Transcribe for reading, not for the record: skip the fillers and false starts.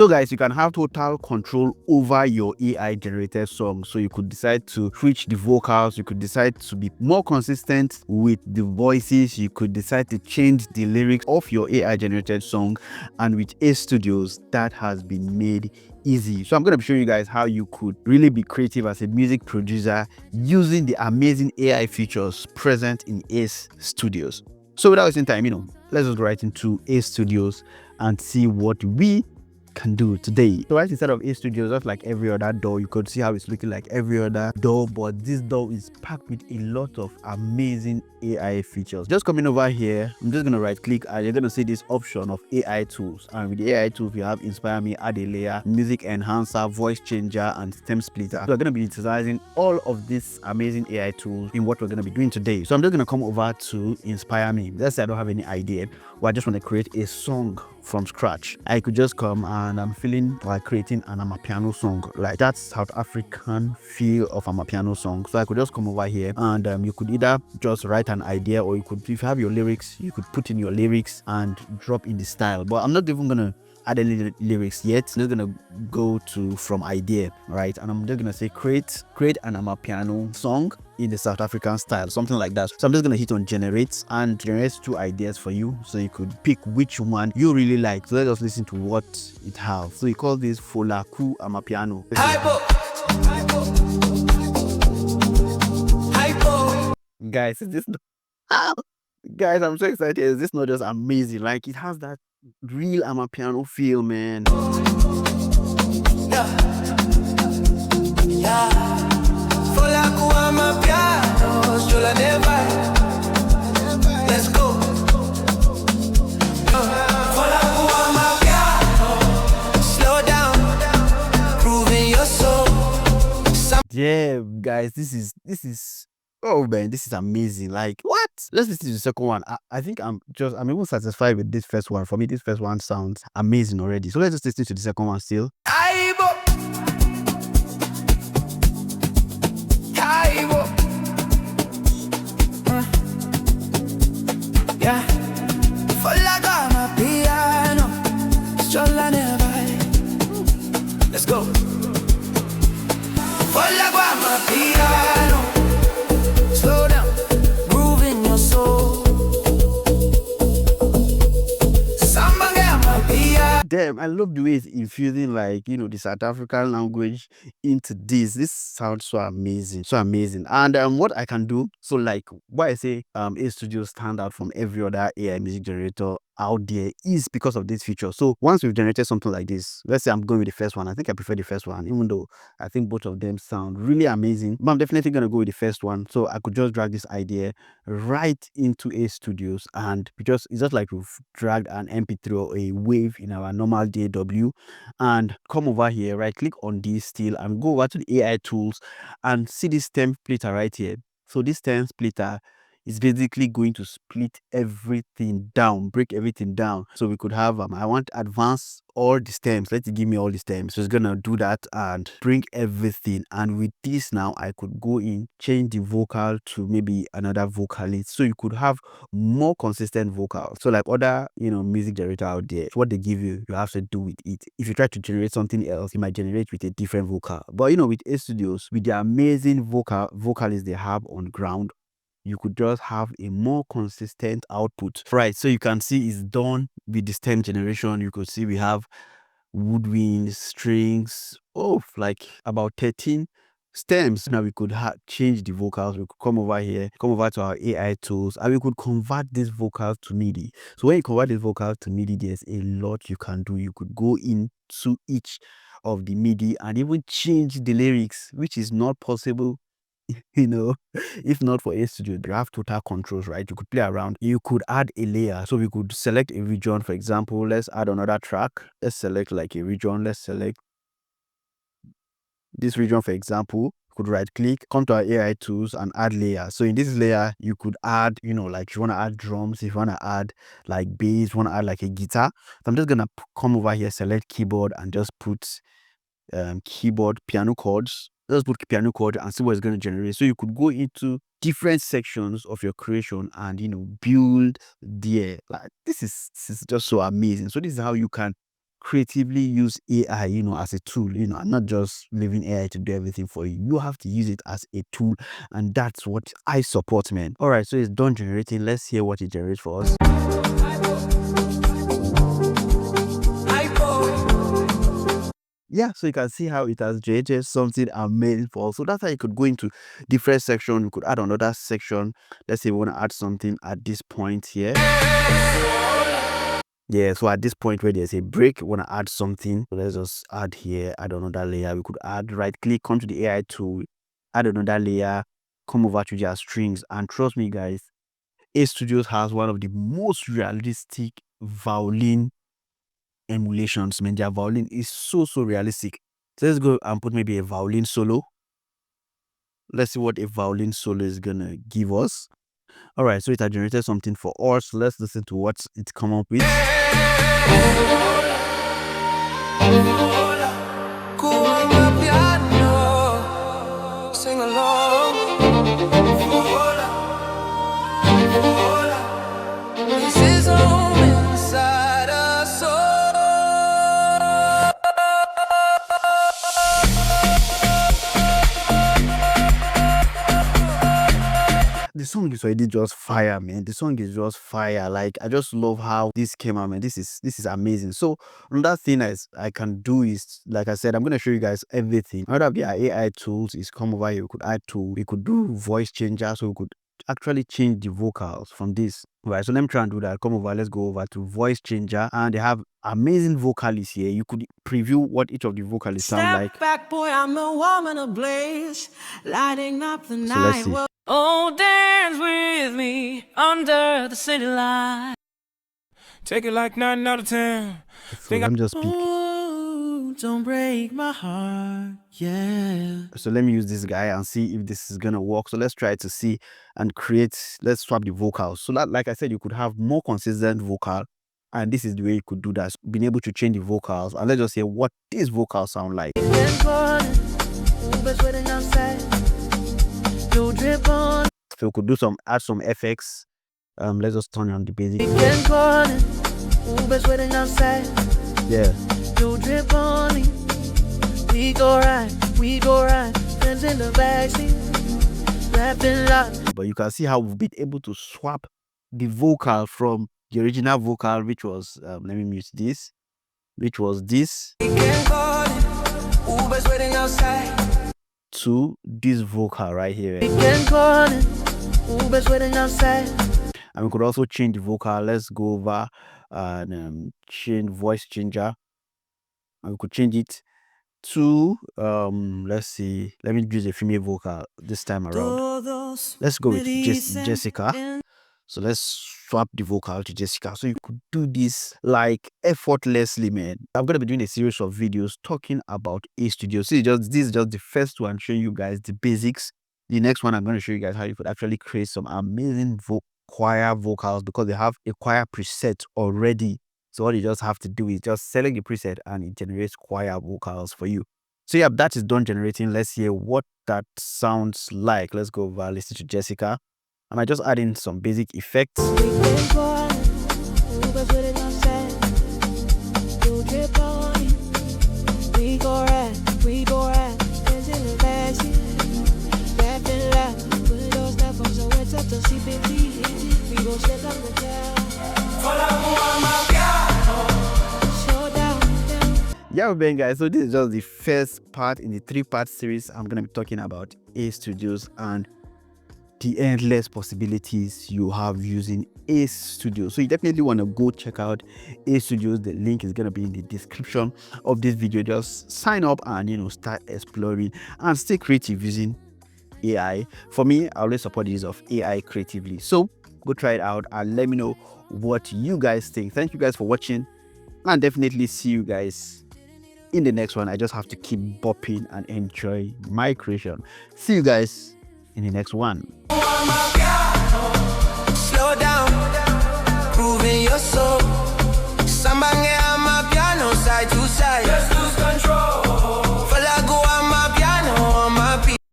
So guys, you can have total control over your AI generated song. So you could decide to switch the vocals, you could decide to be more consistent with the voices, you could decide to change the lyrics of your AI generated song, and with Ace Studios that has been made easy. So I'm going to be showing you guys how you could really be creative as a music producer using the amazing AI features present in Ace Studios. So without wasting time, let's just go right into Ace Studios and see what we can do today. So right inside of Ace Studios, just like every other door, you could see how it's looking like every other door, but this door is packed with a lot of amazing AI features. Just coming over here, I'm just going to right click and you're going to see this option of AI tools, and with the AI tools we have Inspire Me, Add a Layer, Music Enhancer, Voice Changer, and Stem Splitter. So we're going to be utilizing all of these amazing AI tools in what we're going to be doing today. So I'm just going to come over to Inspire Me. Let's say I don't have any idea, but I just want to create a song from scratch. I could just come and I'm feeling like creating an amapiano song, like that South African feel of amapiano song. So I could just come over here and you could either just write an idea, or you could, if you have your lyrics, you could put in your lyrics and drop in the style. But I'm not even gonna add any lyrics yet. I'm just gonna go to from idea, right? And I'm just gonna say create an amapiano song in the South African style, something like that. So I'm just gonna hit on generate, and generates 2 ideas for you, so you could pick which one you really like. So let's just listen to what it has. So you call this Folaku Amapiano. Guys, is this guys, I'm so excited. Is this not just amazing? Like, it has that real amapiano feel, man. Let's go. Slow down, proving your soul. Yeah, guys, this is oh man, this is amazing. Like, what? Let's listen to the second one. I think I'm even satisfied with this first one. For me, this first one sounds amazing already. So let's just listen to the second one still. Yeah. Let's go. Slow down, groove in your soul. Damn, I love the way it's infusing, like, the South African language into this. This sounds so amazing, so amazing. And what I can do, so like why I say Ace Studio stand out from every other AI music generator out there is because of this feature. So once we've generated something like this, let's say I'm going with the first one. I think I prefer the first one, even though I think both of them sound really amazing, but I'm definitely going to go with the first one. So I could just drag this idea right into Ace Studios, and it's just like we've dragged an MP3 or a wave in our normal DAW, and come over here, right click on this still, and go over to the AI tools and see this stem splitter right here. So this stem splitter is basically going to split everything down, break everything down. So we could have I want advance all the stems. Let it give me all the stems. So it's gonna do that and bring everything. And with this now, I could go in, change the vocal to maybe another vocalist, so you could have more consistent vocals. So like other music generator out there, what they give you, you have to do with it. If you try to generate something else, you might generate with a different vocal. But with Ace Studios, with the amazing vocalists they have on ground, you could just have a more consistent output, right? So you can see it's done with the stem generation. You could see we have woodwind, strings, like about 13 stems. Now we could change the vocals. We could come over here, come over to our AI tools, and we could convert these vocals to MIDI. So when you convert these vocals to MIDI, there's a lot you can do. You could go into each of the MIDI and even change the lyrics, which is not possible if not for Ace Studio. You have total controls, right? You could play around. You could add a layer. So we could select a region, for example. Let's add another track. Let's select like a region. Let's select this region, for example. You could right click, come to our AI tools and add layer. So in this layer, you could add, like if you want to add drums, if you want to add like bass, you want to add like a guitar. So I'm just going to come over here, select keyboard, and just put keyboard piano chords. Let's put piano chord and see what it's going to generate. So you could go into different sections of your creation and build there. Like this is just so amazing. So this is how you can creatively use AI, as a tool, and not just leaving AI to do everything for you. You have to use it as a tool, and that's what I support, man. All right, so it's done generating. Let's hear what it generates for us. Yeah, so you can see how it has generated something amazing for us. So that's how you could go into different section. You could add another section. Let's say we want to add something at this point here. Yeah, so at this point where there's a break, we want to add something. So let's just add here, add another layer. We could add, right click, come to the AI tool, add another layer, come over to their strings. And trust me, guys, Ace Studios has one of the most realistic violin emulations. Man, their violin is so realistic. So let's go and put maybe a violin solo. Let's see what a violin solo is gonna give us. All right, so it has generated something for us. Let's listen to what it's come up with. Sing along. This is home inside us all. The song is already just fire, man. The song is just fire. Like, I just love how this came out, man. This is amazing. So another thing I can do is, like I said, I'm going to show you guys everything. Another of our AI tools is come over here. We could add to, we could do voice changer, so we could actually change the vocals from this. Right, so let me try and do that. Come over, let's go over to voice changer, and they have amazing vocalists here. You could preview what each of the vocalists sound like. Back, boy, I'm a woman ablaze, lighting up the night. So let's see. Oh, dance with me under the city light. Take it like 9 out of 10. So I'm just speaking. Oh, don't break my heart, yeah. So let me use this guy and see if this is gonna work. So let's try to see and create. Let's swap the vocals. So that, like I said, you could have more consistent vocal, and this is the way you could do that. Being able to change the vocals, and let's just hear what these vocals sound like. So we could do add some effects. Let's just turn on the basic. Yeah. We go right, friends in the backseat, but you can see how we've been able to swap the vocal from the original vocal, which was let me mute this, which was this, to this vocal right here. And we could also change the vocal. Let's go over and change voice changer, and we could change it to let's see, let me use a female vocal this time around. Let's go with Jessica. So let's swap the vocal to Jessica. So you could do this like effortlessly, man. I'm gonna be doing a series of videos talking about Ace Studio. So this is just the first one, showing you guys the basics. The next one, I'm going to show you guys how you could actually create some amazing choir vocals, because they have a choir preset already. So all you just have to do is just select the preset and it generates choir vocals for you. So yeah, that is done generating. Let's hear what that sounds like. Let's go over, listen to Jessica. I might just add in some basic effects. Yeah, Ben, guys, so this is just the first part in the 3-part series. I'm going to be talking about Ace Studios and the endless possibilities you have using Ace Studios. So you definitely want to go check out Ace Studios. The link is going to be in the description of this video. Just sign up and start exploring and stay creative using AI. For me, I always support the use of AI creatively. So go try it out and let me know what you guys think. Thank you guys for watching, and definitely see you guys in the next one. I just have to keep bopping and enjoy my creation. See you guys in the next one.